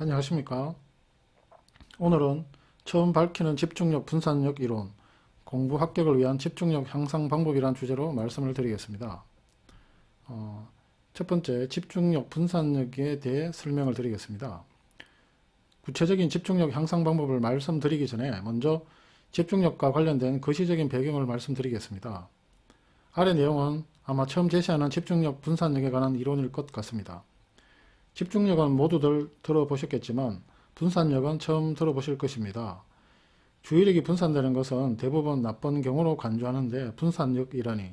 안녕하십니까. 오늘은 처음 밝히는 집중력 분산력 이론, 공부 합격을 위한 집중력 향상 방법이란 주제로 말씀을 드리겠습니다. 첫 번째, 집중력 분산력에 대해 설명을 드리겠습니다. 구체적인 집중력 향상 방법을 말씀드리기 전에 먼저 집중력과 관련된 거시적인 배경을 말씀드리겠습니다. 아래 내용은 아마 처음 제시하는 집중력 분산력에 관한 이론일 것 같습니다. 집중력은 모두들 들어보셨겠지만 분산력은 처음 들어보실 것입니다. 주의력이 분산되는 것은 대부분 나쁜 경우로 간주하는데 분산력이라니.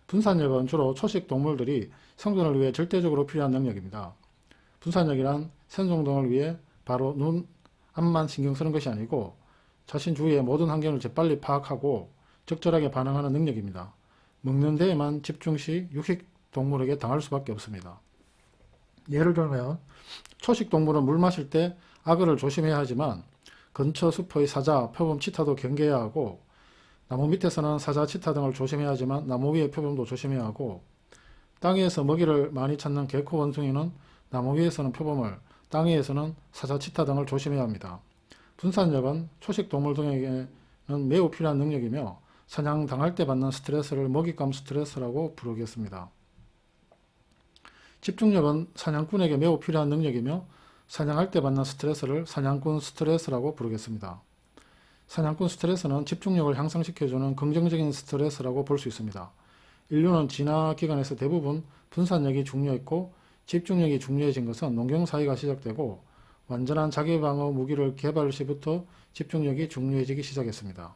분산력은 주로 초식 동물들이 생존을 위해 절대적으로 필요한 능력입니다. 분산력이란 생존 등을 위해 바로 눈, 앞만 신경 쓰는 것이 아니고 자신 주위의 모든 환경을 재빨리 파악하고 적절하게 반응하는 능력입니다. 먹는 데에만 집중 시 육식 동물에게 당할 수밖에 없습니다. 예를 들면 초식 동물은 물 마실 때 악어를 조심해야 하지만 근처 숲의 사자, 표범, 치타도 경계해야 하고 나무 밑에서는 사자, 치타 등을 조심해야 하지만 나무 위의 표범도 조심해야 하고 땅 위에서 먹이를 많이 찾는 개코 원숭이는 나무 위에서는 표범을, 땅 위에서는 사자, 치타 등을 조심해야 합니다. 분산력은 초식 동물 등에게는 매우 필요한 능력이며 사냥당할 때 받는 스트레스를 먹잇감 스트레스라고 부르겠습니다. 집중력은 사냥꾼에게 매우 필요한 능력이며 사냥할 때 받는 스트레스를 사냥꾼 스트레스라고 부르겠습니다. 사냥꾼 스트레스는 집중력을 향상시켜주는 긍정적인 스트레스라고 볼 수 있습니다. 인류는 진화 기간에서 대부분 분산력이 중요했고 집중력이 중요해진 것은 농경 사회가 시작되고 완전한 자기방어 무기를 개발 시부터 집중력이 중요해지기 시작했습니다.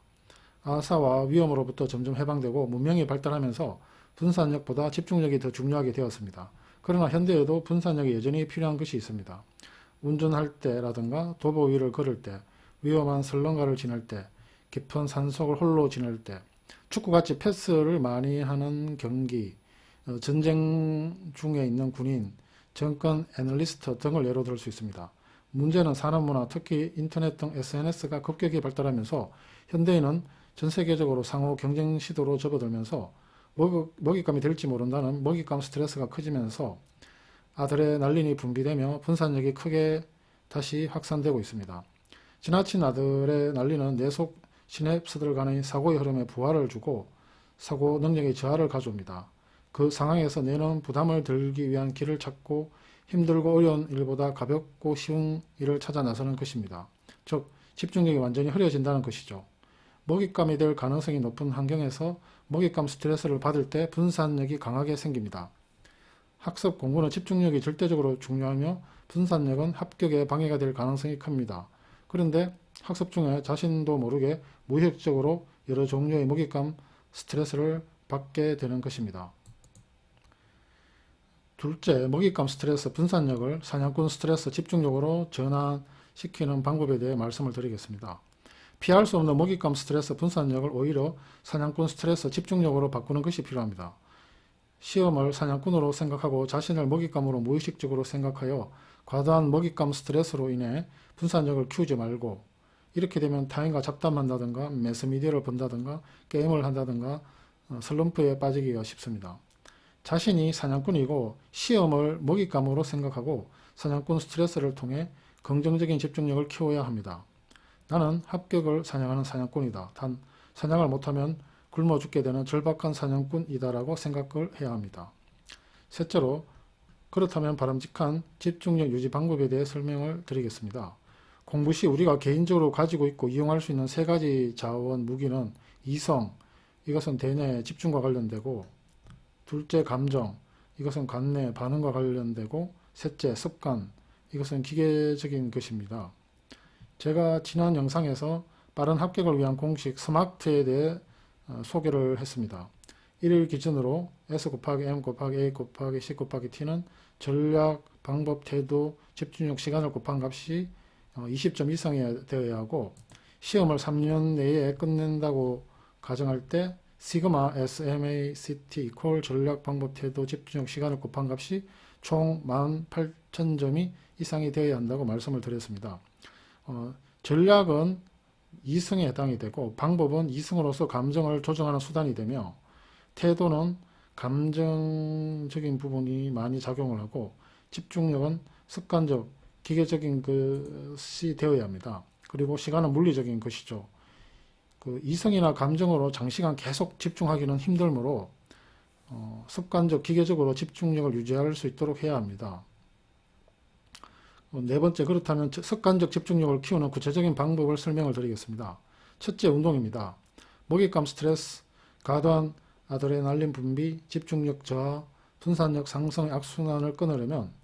아사와 위험으로부터 점점 해방되고 문명이 발달하면서 분산력보다 집중력이 더 중요하게 되었습니다. 그러나 현대에도 분산력이 여전히 필요한 것이 있습니다. 운전할 때라든가 도보 위를 걸을 때, 위험한 설렁가를 지날 때, 깊은 산속을 홀로 지날 때, 축구같이 패스를 많이 하는 경기, 전쟁 중에 있는 군인, 정권 애널리스트 등을 예로 들 수 있습니다. 문제는 산업문화, 특히 인터넷 등 SNS가 급격히 발달하면서 현대인은 전 세계적으로 상호 경쟁 시도로 접어들면서 먹잇감이 될지 모른다는 먹잇감 스트레스가 커지면서 아드레날린이 분비되며 분산력이 크게 다시 확산되고 있습니다. 지나친 아드레날린은 뇌속 시냅스들 간의 사고의 흐름에 부하를 주고 사고 능력의 저하를 가져옵니다. 그 상황에서 뇌는 부담을 덜기 위한 길을 찾고 힘들고 어려운 일보다 가볍고 쉬운 일을 찾아 나서는 것입니다. 즉, 집중력이 완전히 흐려진다는 것이죠. 먹잇감이 될 가능성이 높은 환경에서 먹잇감 스트레스를 받을 때 분산력이 강하게 생깁니다. 학습 공부는 집중력이 절대적으로 중요하며 분산력은 합격에 방해가 될 가능성이 큽니다. 그런데 학습 중에 자신도 모르게 무의식적으로 여러 종류의 먹잇감 스트레스를 받게 되는 것입니다. 둘째, 먹잇감 스트레스 분산력을 사냥꾼 스트레스 집중력으로 전환시키는 방법에 대해 말씀을 드리겠습니다. 피할 수 없는 먹잇감 스트레스 분산력을 오히려 사냥꾼 스트레스 집중력으로 바꾸는 것이 필요합니다. 시험을 사냥꾼으로 생각하고 자신을 먹잇감으로 무의식적으로 생각하여 과도한 먹잇감 스트레스로 인해 분산력을 키우지 말고 이렇게 되면 타인과 잡담한다든가 매스미디어를 본다든가 게임을 한다든가 슬럼프에 빠지기가 쉽습니다. 자신이 사냥꾼이고 시험을 먹잇감으로 생각하고 사냥꾼 스트레스를 통해 긍정적인 집중력을 키워야 합니다. 나는 합격을 사냥하는 사냥꾼이다. 단 사냥을 못하면 굶어 죽게 되는 절박한 사냥꾼이다라고 생각을 해야 합니다. 셋째로, 그렇다면 바람직한 집중력 유지 방법에 대해 설명을 드리겠습니다. 공부 시 우리가 개인적으로 가지고 있고 이용할 수 있는 세 가지 자원 무기는 이성, 이것은 대뇌 집중과 관련되고 둘째 감정, 이것은 관내 반응과 관련되고 셋째 습관, 이것은 기계적인 것입니다. 제가 지난 영상에서 빠른 합격을 위한 공식 스마트에 대해 소개를 했습니다. 1일 기준으로 S 곱하기 M 곱하기 A 곱하기 C 곱하기 T는 전략, 방법, 태도, 집중력, 시간을 곱한 값이 20점 이상이 되어야 하고 시험을 3년 내에 끝낸다고 가정할 때 시그마 SMACT 이퀄 전략, 방법, 태도, 집중력, 시간을 곱한 값이 총 18,000점이 이상이 되어야 한다고 말씀을 드렸습니다. 전략은 2승에 해당이 되고 방법은 2승으로서 감정을 조정하는 수단이 되며 태도는 감정적인 부분이 많이 작용을 하고 집중력은 습관적, 기계적인 것이 되어야 합니다. 그리고 시간은 물리적인 것이죠. 이성이나 감정으로 장시간 계속 집중하기는 힘들므로 습관적, 기계적으로 집중력을 유지할 수 있도록 해야 합니다. 네 번째, 그렇다면 습관적 집중력을 키우는 구체적인 방법을 설명을 드리겠습니다. 첫째, 운동입니다. 먹잇감 스트레스, 과도한 아드레날린 분비, 집중력 저하, 분산력 상승의 악순환을 끊으려면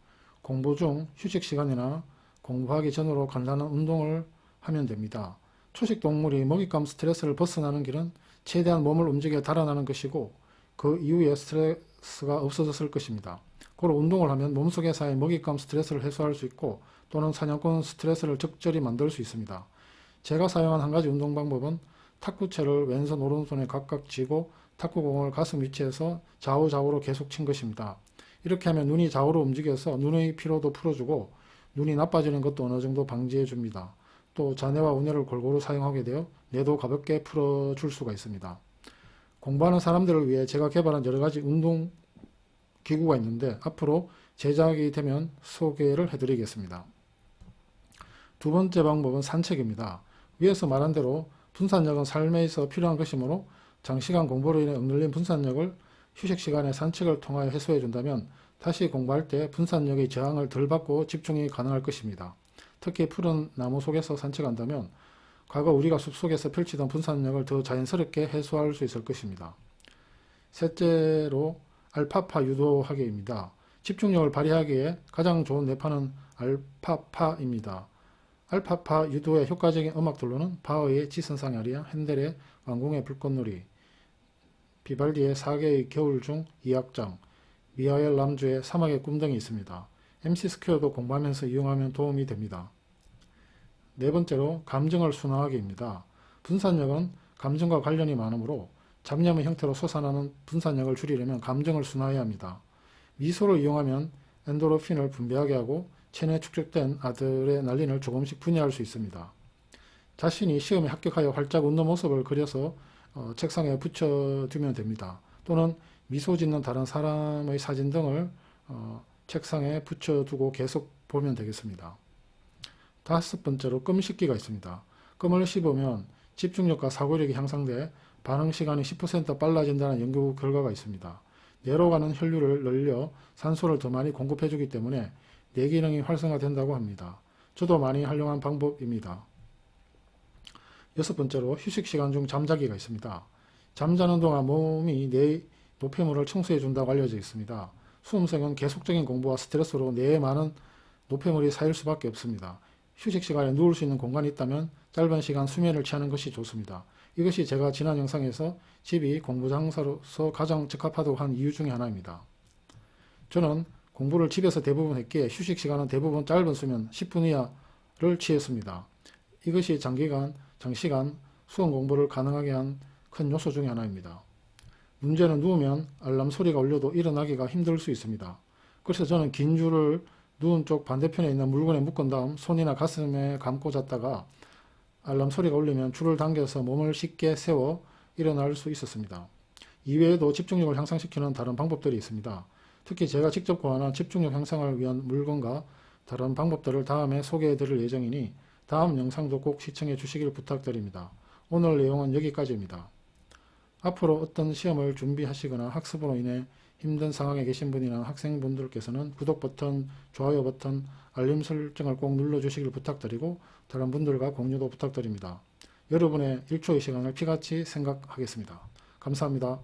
공부 중 휴식 시간이나 공부하기 전으로 간단한 운동을 하면 됩니다. 초식 동물이 먹잇감 스트레스를 벗어나는 길은 최대한 몸을 움직여 달아나는 것이고 그 이후에 스트레스가 없어졌을 것입니다. 고로 운동을 하면 몸속에 쌓인 먹잇감 스트레스를 해소할 수 있고 또는 사냥꾼 스트레스를 적절히 만들 수 있습니다. 제가 사용한 한 가지 운동 방법은 탁구채를 왼손 오른손에 각각 쥐고 탁구공을 가슴 위치에서 좌우좌우로 계속 친 것입니다. 이렇게 하면 눈이 좌우로 움직여서 눈의 피로도 풀어주고 눈이 나빠지는 것도 어느 정도 방지해 줍니다. 또 자뇌와 우뇌를 골고루 사용하게 되어 뇌도 가볍게 풀어줄 수가 있습니다. 공부하는 사람들을 위해 제가 개발한 여러 가지 운동 기구가 있는데 앞으로 제작이 되면 소개를 해드리겠습니다. 두 번째 방법은 산책입니다. 위에서 말한 대로 분산력은 삶에 있어 필요한 것이므로 장시간 공부로 인해 억눌린 분산력을 휴식 시간에 산책을 통하여 해소해 준다면 다시 공부할 때 분산력의 저항을 덜 받고 집중이 가능할 것입니다. 특히 푸른 나무 속에서 산책한다면 과거 우리가 숲속에서 펼치던 분산력을 더 자연스럽게 해소할 수 있을 것입니다. 셋째로 알파파 유도하기입니다. 집중력을 발휘하기에 가장 좋은 뇌파는 알파파입니다. 알파파 유도의 효과적인 음악들로는 바흐의 지선상 아리아, 핸델의 왕궁의 불꽃놀이, 비발디의 4개의 겨울 중 2악장, 미하엘 람주의 사막의 꿈 등이 있습니다. MC 스퀘어도 공부하면서 이용하면 도움이 됩니다. 네 번째로 감정을 순화하기입니다. 분산력은 감정과 관련이 많으므로 잡념의 형태로 솟아나는 분산력을 줄이려면 감정을 순화해야 합니다. 미소를 이용하면 엔도르핀을 분비하게 하고 체내에 축적된 아드레날린을 조금씩 분해할 수 있습니다. 자신이 시험에 합격하여 활짝 웃는 모습을 그려서 책상에 붙여두면 됩니다. 또는 미소 짓는 다른 사람의 사진 등을 책상에 붙여두고 계속 보면 되겠습니다. 다섯 번째로 껌 씹기가 있습니다. 껌을 씹으면 집중력과 사고력이 향상돼 반응 시간이 10% 빨라진다는 연구 결과가 있습니다. 뇌로 가는 혈류를 늘려 산소를 더 많이 공급해주기 때문에 뇌 기능이 활성화된다고 합니다. 저도 많이 활용한 방법입니다. 여섯 번째로 휴식 시간 중 잠자기가 있습니다. 잠자는 동안 몸이 뇌 노폐물을 청소해 준다고 알려져 있습니다. 수험생은 계속적인 공부와 스트레스로 뇌에 많은 노폐물이 쌓일 수밖에 없습니다. 휴식 시간에 누울 수 있는 공간이 있다면 짧은 시간 수면을 취하는 것이 좋습니다. 이것이 제가 지난 영상에서 집이 공부 장소로서 가장 적합하다고 한 이유 중에 하나입니다. 저는 공부를 집에서 대부분 했기에 휴식 시간은 대부분 짧은 수면 10분 이하를 취했습니다. 이것이 장시간 수험 공부를 가능하게 한 큰 요소 중에 하나입니다. 문제는 누우면 알람 소리가 울려도 일어나기가 힘들 수 있습니다. 그래서 저는 긴 줄을 누운 쪽 반대편에 있는 물건에 묶은 다음 손이나 가슴에 감고 잤다가 알람 소리가 울리면 줄을 당겨서 몸을 쉽게 세워 일어날 수 있었습니다. 이외에도 집중력을 향상시키는 다른 방법들이 있습니다. 특히 제가 직접 고안한 집중력 향상을 위한 물건과 다른 방법들을 다음에 소개해 드릴 예정이니 다음 영상도 꼭 시청해 주시길 부탁드립니다. 오늘 내용은 여기까지입니다. 앞으로 어떤 시험을 준비하시거나 학습으로 인해 힘든 상황에 계신 분이나 학생분들께서는 구독 버튼, 좋아요 버튼, 알림 설정을 꼭 눌러주시길 부탁드리고 다른 분들과 공유도 부탁드립니다. 여러분의 1초의 시간을 피같이 생각하겠습니다. 감사합니다.